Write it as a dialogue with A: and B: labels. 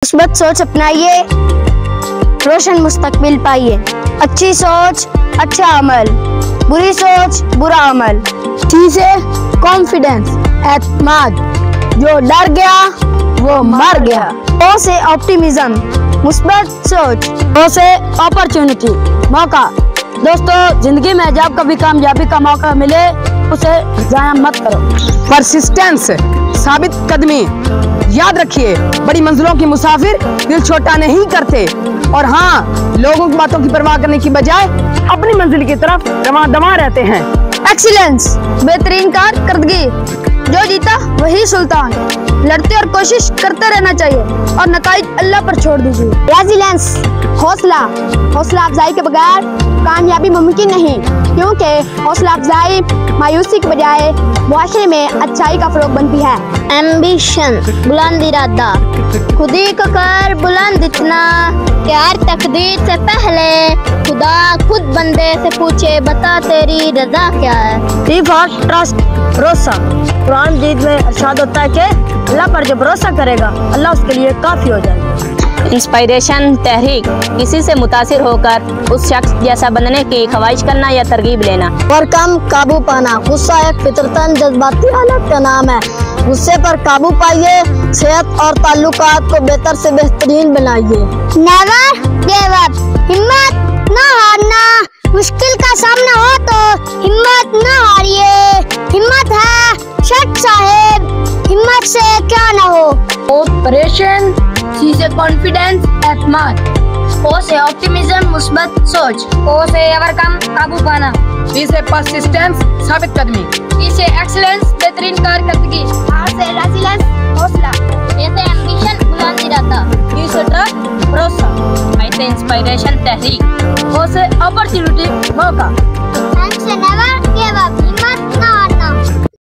A: मुस्बत सोच अपनाइए, रोशन मुस्तकबिल पाइए। अच्छी सोच अच्छा अमल, बुरी सोच बुरा अमल। टी से कॉन्फिडेंस एतमाद, जो डर गया वो मर गया। ओ से ऑप्टिमिज्म मुस्बत सोच। ओ से अपॉर्चुनिटी मौका। दोस्तों, जिंदगी में जब कभी कामयाबी का मौका मिले उसे जाया मत करो।
B: परसिस्टेंस साबित कदमी, याद रखिए बड़ी मंजिलों के मुसाफिर दिल छोटा नहीं करते। और हाँ, लोगों की बातों की परवाह करने की बजाय अपनी मंजिल की तरफ रवां दवा रहते हैं।
A: एक्सीलेंस बेहतरीन कारकर्दगी, जो जीता वही सुल्तान। लड़ते और कोशिश करते रहना चाहिए और नताइज अल्लाह पर छोड़ दीजिए। रेजिलेंस हौसला, हौसला अफजाई के बगैर कामयाबी मुमकिन नहीं, क्योंकि हौसला अफजाई मायूसी के बजाय मुआशरे में अच्छाई का फरोग बनती है। एम्बिशन बुलंद इरादा, खुदी को कर बुलंद इतना कि हर तकदीर से पहले खुदा खुद बंदे से पूछे बता तेरी रजा क्या है।
B: ट्रस्ट भरोसा, कुरान मजीद में इरशाद होता है कि अल्लाह पर जो भरोसा करेगा अल्लाह उसके लिए काफी हो जाएगा।
C: इंस्पिरेशन तहरीक, किसी से मुतासिर होकर उस शख्स जैसा बनने की ख्वाहिश करना या तरगीब लेना।
A: ओवरकम काबू पाना, गुस्सा एक फितरतन जज्बाती हालत का नाम है। गुस्से पर काबू पाइए, सेहत और ताल्लुकात को बेहतर से बेहतरीन बनाइए। नेवर गिव अप, हिम्मत न हारना। मुश्किल का सामना हो तो हिम्मत न हारिए। हिम्मत है शर्त साहेब, हिम्मत से क्या न हो।
B: ऑपरेशन
A: सी से कॉन्फिडेंस एतमाद, ओ से ऑप्टिमिज्म मुस्बत सोच, ओ से ओवरकम काबू पाना,
B: टी से परसिस्टेंस साबित कदमी,
A: ई से एक्सीलेंस बेहतरीन कारकर्दगी, आर से रेजिलेंस हौसला, ए से एम्बिशन बुलंद इरादा,
B: टी से ट्रस्ट भरोसा,
C: आई से इंस्पिरेशन तहरीक,
B: ओ से अपॉर्चुनिटी मौका।
A: एम से